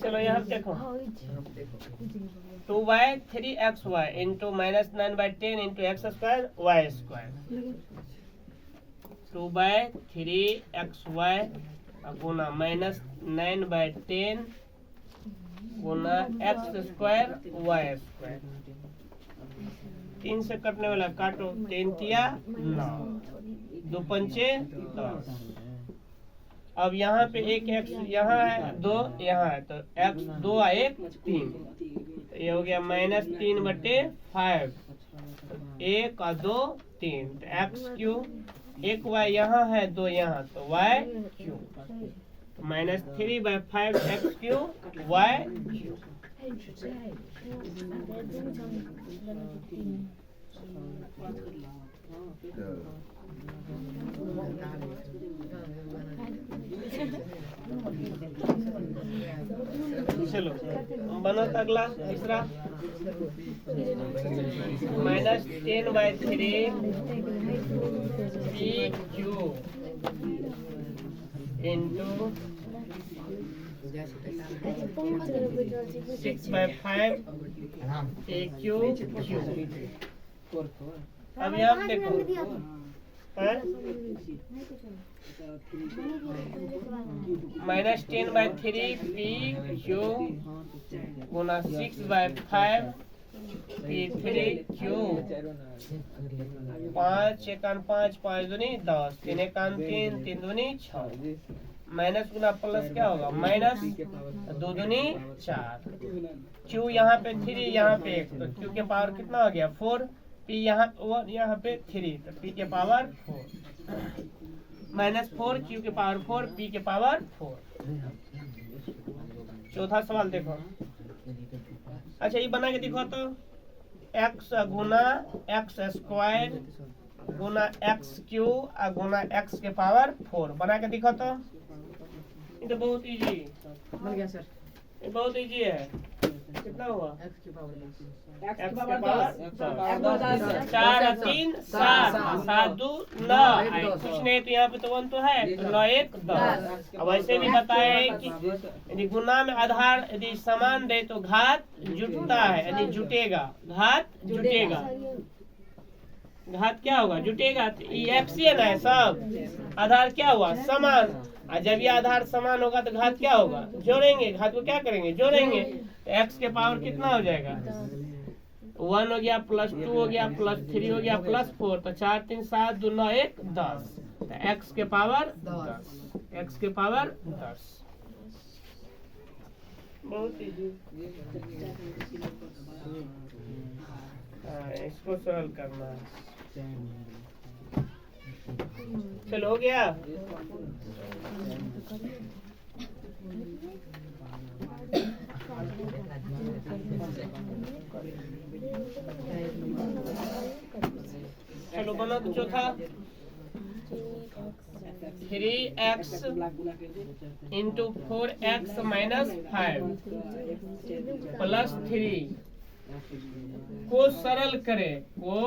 चलो यहाँ देखो 2/3xy into -9/10 into x² y² 2/3xy गुना -9/10 गुना x² y²। 3 से कटने वाला काटो, 3 तिया 9, 2 पंचे 10। अब यहाँ पे एक x यहाँ है, 2 यहाँ है, तो x 2 1 3, तो ये हो गया -3/5, 1 और 2 3, तो x³ 1 y यहाँ है, 2 यहाँ, तो y³ -3/5 x³ y³। चलो बनो अगला तीसरा -10/3 pq इंटू 6/5 aq³। अब यहाँ देखो -10/3 pq गुना 6/5 p3q। 5 1 5 5 दूनी 10, 3 1 3 3 दूनी 6, माइनस गुना प्लस क्या होगा माइनस 2 दूनी 4। q यहाँ पे 3 यहाँ पे 1, तो q के पावर कितना हो गया 4, p यहाँ पे 3, तो p के पावर 4 -4 q के पावर 4 p के पावर 4। चौथा सवाल देखो, अच्छा ये बना के दिखो तो x गुना x² गुना x³ गुना x के पावर 4 बना के दिखो तो। ये तो बहुत इजी बन गया सर, ये बहुत इजी है। कितना हुआ x की पावर 4 3 7 7 2 9, कुछ नहीं तो यहाँ पे तो 1 तो है, तो 9 1 10। अब वैसे भी बताया है कि यदि गुना में आधार यदि समान दे तो घात जुटता है, यदि जुटेगा घात जुटेगा, घात क्या होगा जुटेगा। तो ये FCN है सब, आधार क्या हुआ समान, और जब ये आधार समान होगा तो घात क्या होगा जोड़ेंगे, घात को क्या करेंगे जोड़ेंगे, तो x के पावर कितना हो जाएगा 1 हो गया, +2 हो गया, +3 हो गया, +4, तो 4 3 7 2 9 1 10, तो x के पावर 10, x के पावर 10। बहुत इजी, इसको सरल करना है। चलो हो गया। चलो बना तो चौथा 3x इंटू 4x -5 +3 को सरल करे, को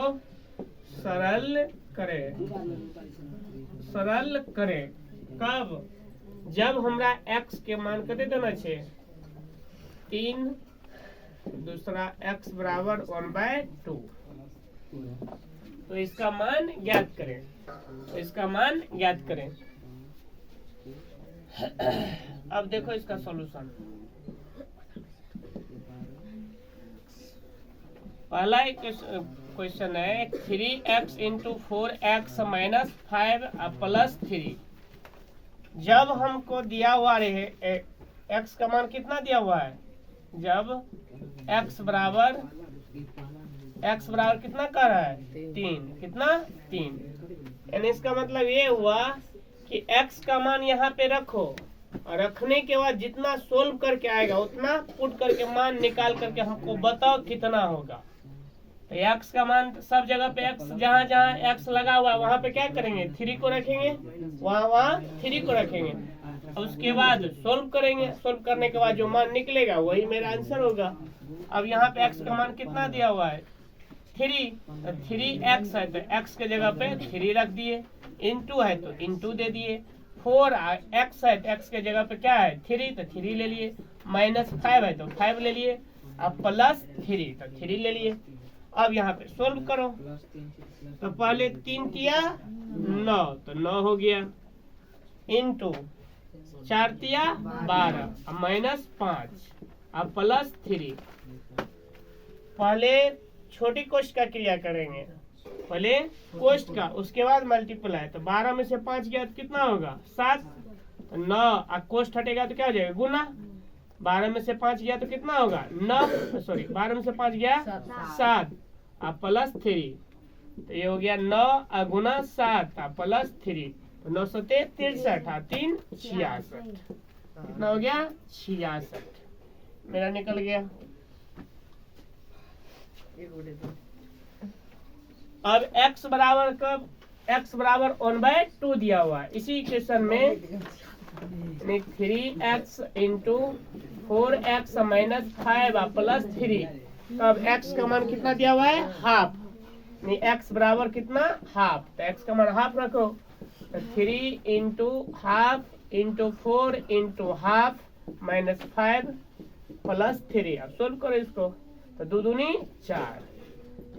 सरल करे, सरल करे कब, जब हमरा x के मान कते देना छे 3, दूसरा x बराबर 1/2, तो इसका मान ज्ञात करें, तो इसका मान ज्ञात करें। अब देखो इसका सॉल्यूशन, पहला एक क्वेश्चन है 3x इंटू 4x -5 +3। जब हमको दिया हुआ रहे x का मान कितना दिया हुआ है, जब x बराबर कितना कर रहा है 3, कितना 3, यानी इसका मतलब ये हुआ कि x का मान यहाँ पे रखो, और रखने के बाद जितना सोल्व करके आएगा उतना पुट करके मान निकाल करके हमको बताओ कितना होगा। तो x का मान सब जगह पे x, जहाँ जहाँ x लगा हुआ है वहाँ पे क्या करेंगे 3 को रखेंगे, वहाँ 3 को रखेंगे, उसके बाद सोल्व करेंगे, सोल्व करने के बाद जो मान निकलेगा वही मेरा आंसर होगा। अब यहाँ पे x का मान कितना दिया हुआ है 3, तो 3x है, तो x के जगह पे 3 रख दिए, इंटू है तो इंटू दे दिए, 4 एक्स है तो एक्स के जगह पे क्या है 3 तो 3 ले लिए, -5 है तो 5 ले लिए, अब +3 तो 3 ले लिए। अब यहाँ पे सोल्व करो तो पहले 3 किया 9 तो 9 हो गया, इंटू 4 तिया 12, अब -5, अब +3। पहले छोटी कोष्ठ का क्रिया करेंगे, पहले कोष्ठ का उसके बाद मल्टीप्लाई, तो 12 में से 5 गया तो कितना होगा 7, तो 9, अब कोष्ठ हटेगा तो क्या हो जाएगा गुना, 12 में से 5 गया तो कितना होगा 9, सॉरी 12 में से 5 गया 7, अब +3, तो ये हो गया 9 गुना 7 +3, तो 9 सते 63, 3 66, कितना हो गया 66, मेरा निकल गया। अब x बराबर कब, x बराबर 1/2 दिया हुआ है, इसी इक्वेशन में 3x इंटू 4x -5 +3, तब x का मान कितना दिया हुआ है हाफ, नहीं x बराबर कितना हाफ, तो x का मान हाफ रखो, तो 3 into half into 4 into half -5 +3। अब सोल्व करो इसको, तो 2 दूनी 4,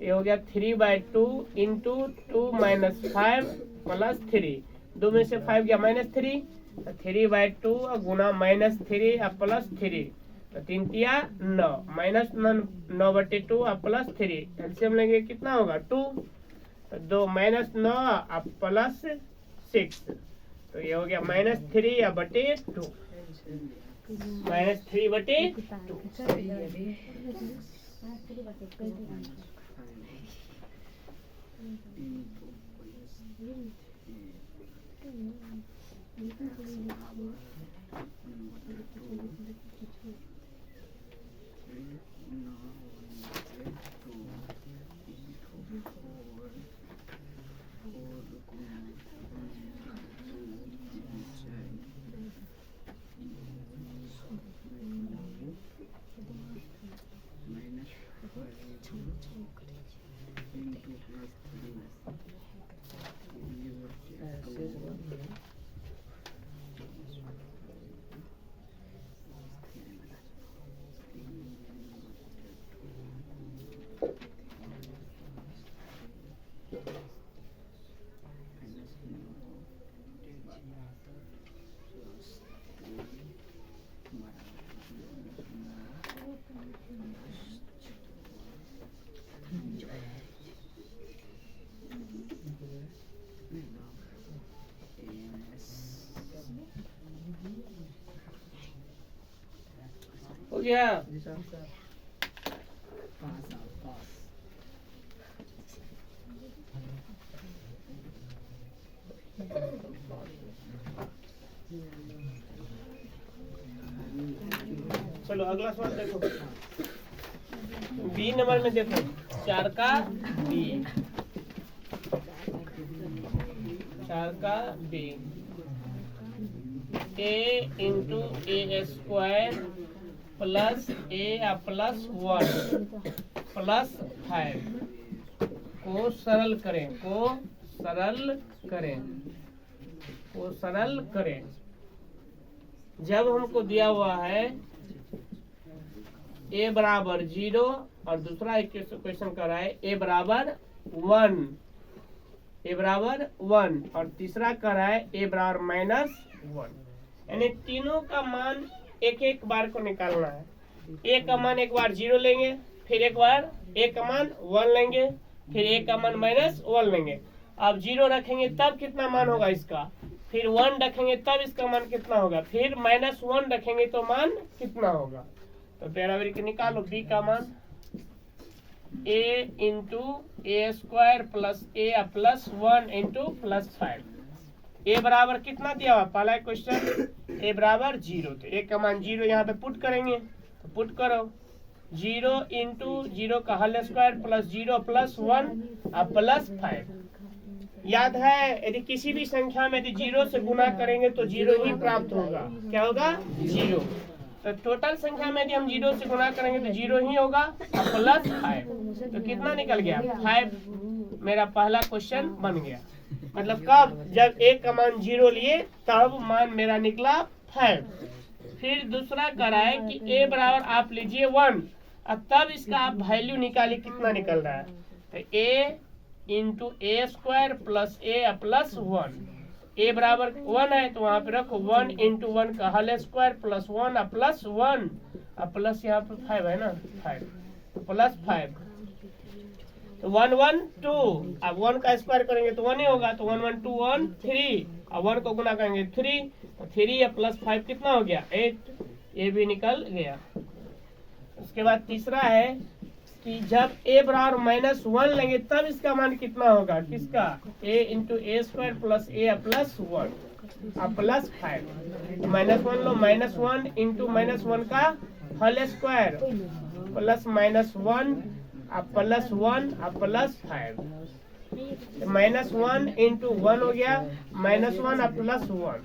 ये हो गया 3/2 इंटू 2 - 5 +3, 2 में से 5 गया -3, तो 3/2 गुना -3 अब +3, तो 3 तिया 9, -9/2 अब +3, एलसीएम लेंगे कितना होगा 2, तो 2 -9 अब +6, तो ये हो गया -3/2, -3/2। हो गया। चलो अगला सवाल देखो, बी नंबर में देखो 4 का बी, 4 का B, a into a² plus a plus 1 plus 5 को सरल करें, को सरल करें, को सरल करें। जब हमको दिया हुआ है a बराबर 0 और दूसरा क्वेश्चन कर रहा है a बराबर 1, a बराबर 1 और तीसरा कर रहा है a बराबर -1, यानी तीनों का मान एक एक बार को निकालना है। a का मान एक बार 0 लेंगे, फिर एक बार a का मान 1 लेंगे, फिर a का मान -1 लेंगे। अब 0 रखेंगे तब कितना मान होगा इसका, फिर 1 रखेंगे तब इसका मान कितना होगा, फिर -1 रखेंगे तो मान कितना होगा। तो बराबरी के निकालो, b का मान a into a² plus a plus 1 into plus 5, a बराबर कितना दिया हुआ पहला क्वेश्चन, a बराबर 0, तो a का मान 0 यहाँ पे पुट करेंगे, तो पुट करो 0 इंटू 0 का होल स्क्वायर प्लस 0 प्लस 1 अब प्लस 5। याद है यदि किसी भी संख्या में यदि 0 से गुना करेंगे तो 0 ही प्राप्त होगा, क्या होगा 0। तो टोटल संख्या में यदि हम 0 से गुना करेंगे तो 0 ही होगा और प्लस 5, तो कितना निकल गया 5। मेरा पहला क्वेश्चन बन गया। मतलब कब, जब ए का मान 0 लिए तब मान मेरा निकला 5। फिर दूसरा करा है कि ए बराबर आप लीजिए 1, अब तब इसका आप वैल्यू निकालिए कितना निकल रहा है। तो ए into A square plus A plus 1, ए बराबर 1 है तो वहां पे रखो 1 इंटू 1 का whole square plus 1 plus 1 plus यहाँ पे 5 है ना, 5 प्लस 5 तो 1 1 2, अब 1 का स्क्वायर करेंगे तो 1 ही होगा, तो 1 1 2 1 3, अब 1 को गुना करेंगे 3, तो 3 या प्लस 5 कितना हो गया 8, ये भी निकल गया। उसके बाद तीसरा है कि जब a बराबर -1 लेंगे तब इसका मान कितना होगा, किसका, a into A square plus A plus 1 plus 5, -1 लो, -1 इंटू -1 का whole square plus -1 plus 1 plus 5, -1 into 1 हो गया -1 plus 1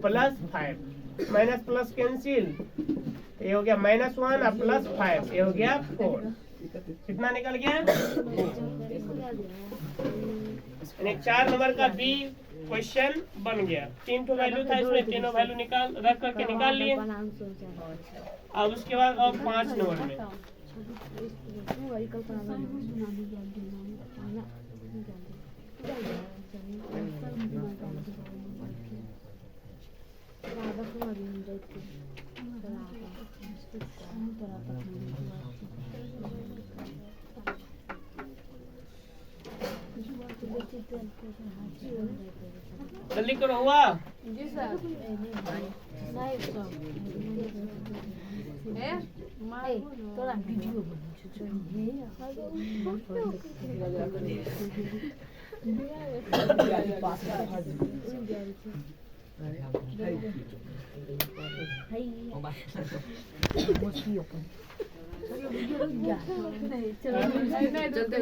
plus 5, minus plus cancel, ये हो गया -1 प्लस 5, ये हो गया 4, कितना निकल गया। 4 नंबर का बी क्वेश्चन बन गया। 3 तो वैल्यू था इसमें, तीनों वैल्यू निकाल रख करके निकाल लिए। अब उसके बाद अब 5 नंबर में जल्दी करो, हुआ जी सर। तोरा वीडियो चलते